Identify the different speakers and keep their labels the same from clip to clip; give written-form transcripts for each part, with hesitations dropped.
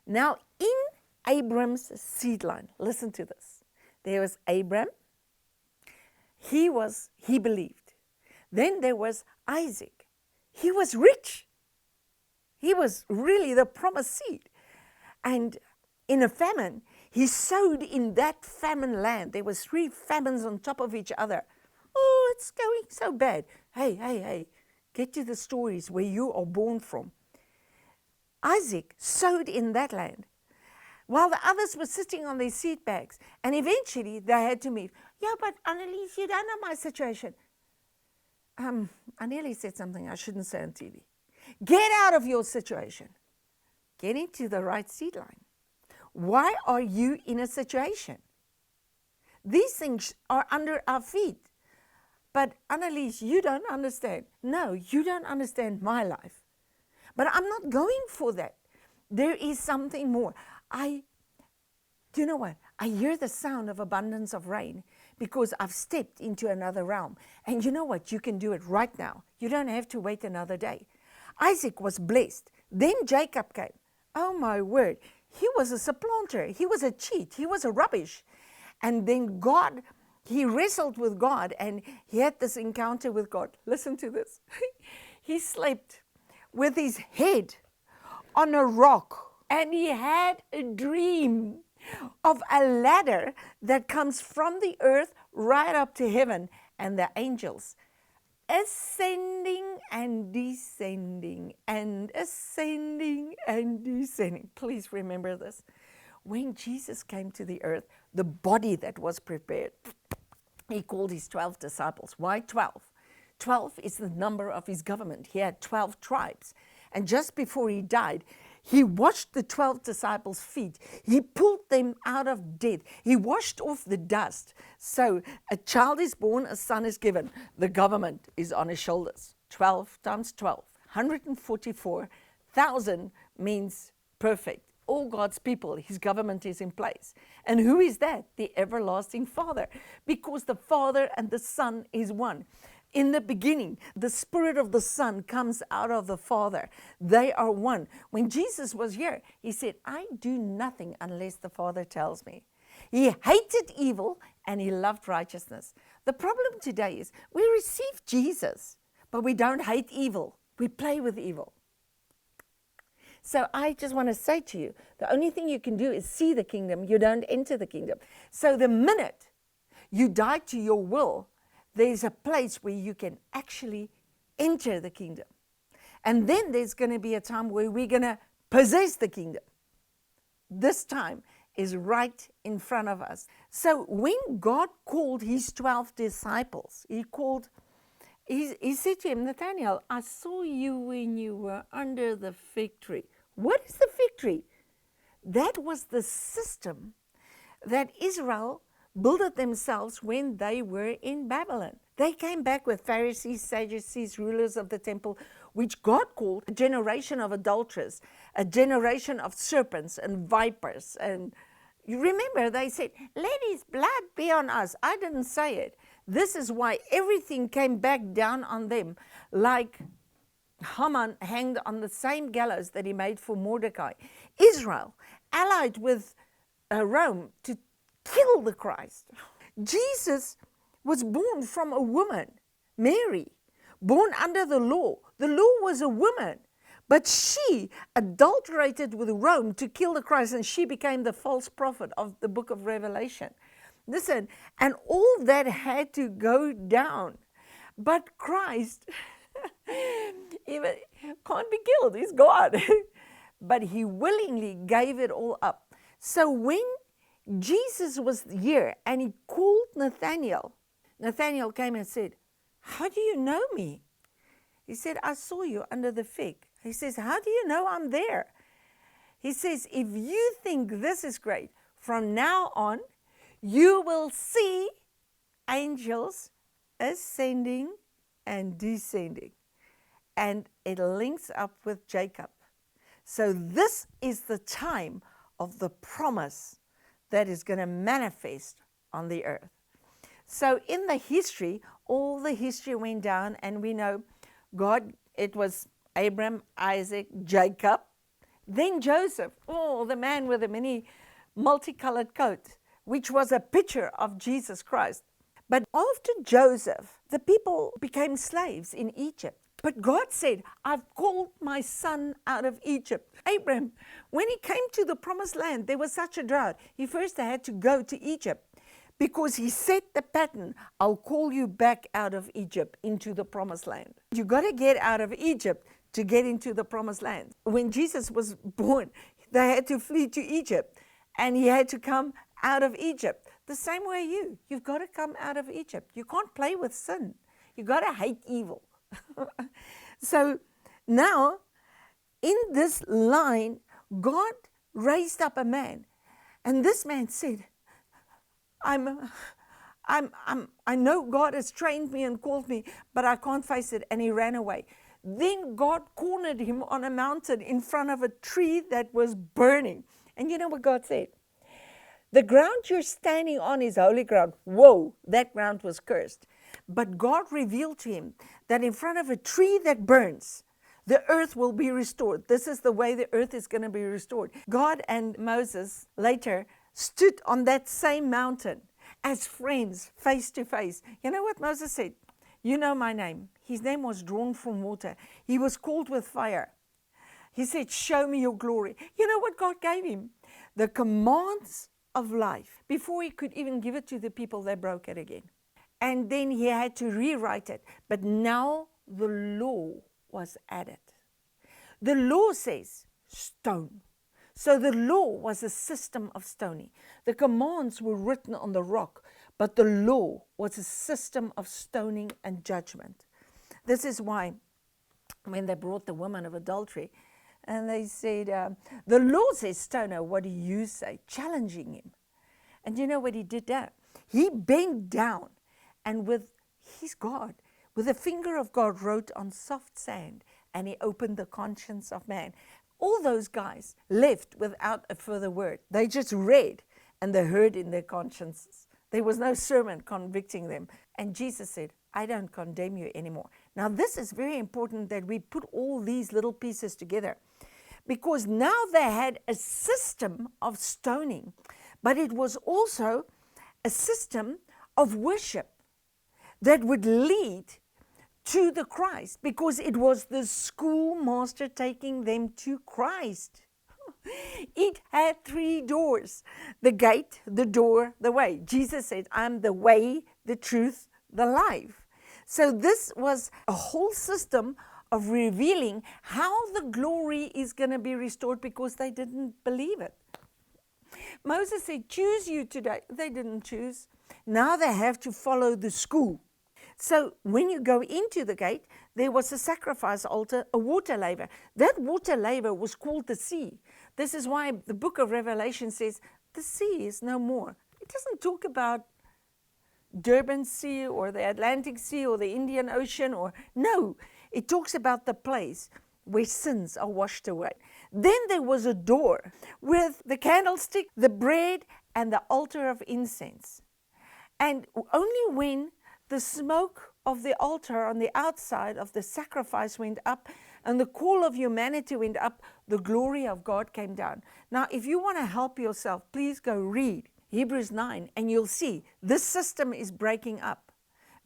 Speaker 1: Now, in Abram's seed line, listen to this. There was Abram. He believed. Then there was Isaac. He was rich. He was really the promised seed. And in a famine, he sowed in that famine land. There was 3 famines on top of each other. Oh, it's going so bad. Hey, get to the stories where you are born from. Isaac sowed in that land, while the others were sitting on their seed bags. And eventually they had to meet. Yeah, but Annalise, you don't know my situation. I nearly said something I shouldn't say on TV. Get out of your situation. Get into the right seed line. Why are you in a situation? These things are under our feet. But Annalise, you don't understand. No, you don't understand my life. But I'm not going for that. There is something more. Do you know what? I hear the sound of abundance of rain because I've stepped into another realm. And you know what? You can do it right now. You don't have to wait another day. Isaac was blessed. Then Jacob came. Oh my word. He was a supplanter. He was a cheat. He was a rubbish. And then he wrestled with God and he had this encounter with God. Listen to this. He slept with his head on a rock and he had a dream of a ladder that comes from the earth right up to heaven, and the angels ascending and descending and ascending and descending. Please remember this. When Jesus came to the earth, the body that was prepared, he called his 12 disciples. Why 12? 12 is the number of his government. He had 12 tribes. And just before he died, he washed the 12 disciples' feet. He pulled them out of death. He washed off the dust. So a child is born, a son is given. The government is on his shoulders. 12 times 12, 144,000 means perfect. All God's people, his government is in place. And who is that? The everlasting Father. Because the Father and the Son is one. In the beginning, the Spirit of the Son comes out of the Father. They are one. When Jesus was here, he said, I do nothing unless the Father tells me. He hated evil and he loved righteousness. The problem today is we receive Jesus, but we don't hate evil. We play with evil. So I just want to say to you, the only thing you can do is see the kingdom. You don't enter the kingdom. So the minute you die to your will, there's a place where you can actually enter the kingdom. And then there's going to be a time where we're going to possess the kingdom. This time is right in front of us. So when God called his 12 disciples, he said to him, Nathanael, I saw you when you were under the fig tree. What is the fig tree? That was the system that Israel built themselves when they were in Babylon. They came back with Pharisees, Sadducees, rulers of the temple, which God called a generation of adulterers, a generation of serpents and vipers. And you remember they said, let his blood be on us. I didn't say it. This is why everything came back down on them, like Haman hanged on the same gallows that he made for Mordecai. Israel allied with Rome to kill the Christ. Jesus was born from a woman, Mary, born under the law. The law was a woman, but she adulterated with Rome to kill the Christ, and she became the false prophet of the book of Revelation. Listen, and all that had to go down. But Christ even can't be killed. He's God. But he willingly gave it all up. So when Jesus was here and he called Nathanael, Nathanael came and said, how do you know me? He said, I saw you under the fig. He says, how do you know I'm there? He says, if you think this is great, from now on, you will see angels ascending and descending. And it links up with Jacob. So this is the time of the promise that is going to manifest on the earth. So in the history, all the history went down, and we know God, it was Abraham, Isaac, Jacob. Then Joseph, the man with the many multicolored coat, which was a picture of Jesus Christ. But after Joseph, the people became slaves in Egypt. But God said, I've called my son out of Egypt. Abraham, when he came to the promised land, there was such a drought. He first had to go to Egypt because he set the pattern. I'll call you back out of Egypt into the promised land. You got to get out of Egypt to get into the promised land. When Jesus was born, they had to flee to Egypt, and he had to come out of Egypt. The same way you've got to come out of Egypt. You can't play with sin. You got to hate evil. So now, in this line, God raised up a man, and this man said, I know God has trained me and called me, but I can't face it, and he ran away. Then God cornered him on a mountain in front of a tree that was burning. And you know what God said? The ground you're standing on is holy ground. Whoa, that ground was cursed. But God revealed to him that in front of a tree that burns, the earth will be restored. This is the way the earth is going to be restored. God and Moses later stood on that same mountain as friends, face to face. You know what Moses said? You know my name. His name was drawn from water. He was called with fire. He said, show me your glory. You know what God gave him? The commands of life. Before he could even give it to the people, they broke it again. And then he had to rewrite it. But now the law was added. The law says stone. So the law was a system of stoning. The commands were written on the rock, but the law was a system of stoning and judgment. This is why when they brought the woman of adultery, and they said, the law says stone her, what do you say? Challenging him. And you know what he did there? He bent down and with the finger of God wrote on soft sand, and he opened the conscience of man. All those guys left without a further word. They just read and they heard in their consciences. There was no sermon convicting them. And Jesus said, I don't condemn you anymore. Now this is very important that we put all these little pieces together, because now they had a system of stoning, but it was also a system of worship that would lead to the Christ, because it was the schoolmaster taking them to Christ. It had 3 doors: the gate, the door, the way. Jesus said, I'm the way, the truth, the life. So this was a whole system of revealing how the glory is going to be restored, because they didn't believe it. Moses said, choose you today. They didn't choose. Now they have to follow the school. So when you go into the gate, there was a sacrifice altar, a water laver. That water laver was called the sea. This is why the book of Revelation says the sea is no more. It doesn't talk about Durban Sea or the Atlantic Sea or the Indian Ocean, no. It talks about the place where sins are washed away. Then there was a door with the candlestick, the bread, and the altar of incense. And only when the smoke of the altar on the outside of the sacrifice went up and the call of humanity went up, the glory of God came down. Now, if you want to help yourself, please go read Hebrews 9, and you'll see this system is breaking up,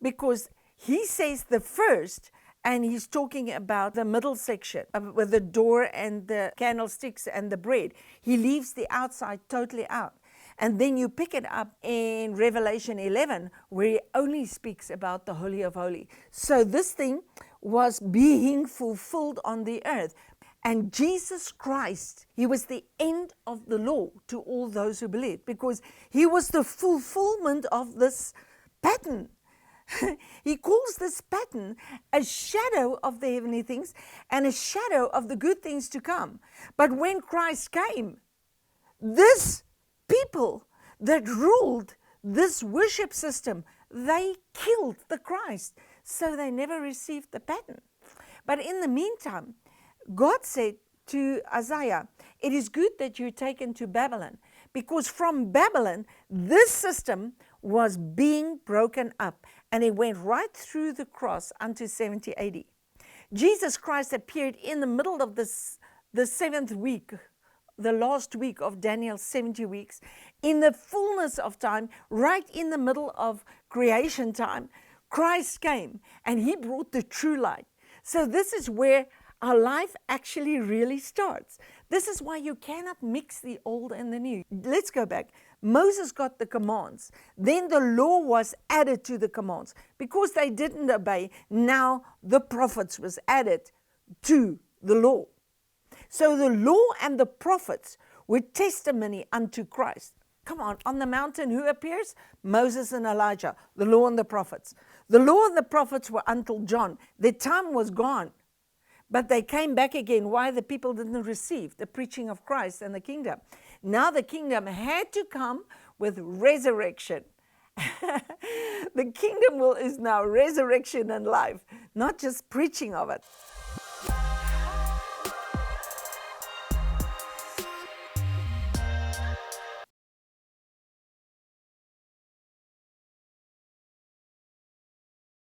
Speaker 1: because he says the first, and he's talking about the middle section with the door and the candlesticks and the bread. He leaves the outside totally out. And then you pick it up in Revelation 11, where he only speaks about the Holy of Holies. So this thing was being fulfilled on the earth. And Jesus Christ, he was the end of the law to all those who believe, because he was the fulfillment of this pattern. He calls this pattern a shadow of the heavenly things and a shadow of the good things to come. But when Christ came, this people that ruled this worship system, they killed the Christ. So they never received the pattern. But in the meantime, God said to Isaiah, it is good that you're taken to Babylon, because from Babylon, this system was being broken up, and it went right through the cross unto 70 AD. Jesus Christ appeared in the middle of this the 7th week, the last week of Daniel's 70 weeks, in the fullness of time, right in the middle of creation time, Christ came and he brought the true light. So this is where our life actually really starts. This is why you cannot mix the old and the new. Let's go back. Moses got the commands. Then the law was added to the commands. Because they didn't obey, now the prophets was added to the law. So the law and the prophets were testimony unto Christ. Come on the mountain, who appears? Moses and Elijah, the law and the prophets. The law and the prophets were until John. Their time was gone. But they came back again. Why? The people didn't receive the preaching of Christ and the kingdom. Now the kingdom had to come with resurrection. The kingdom is now resurrection and life, not just preaching of it.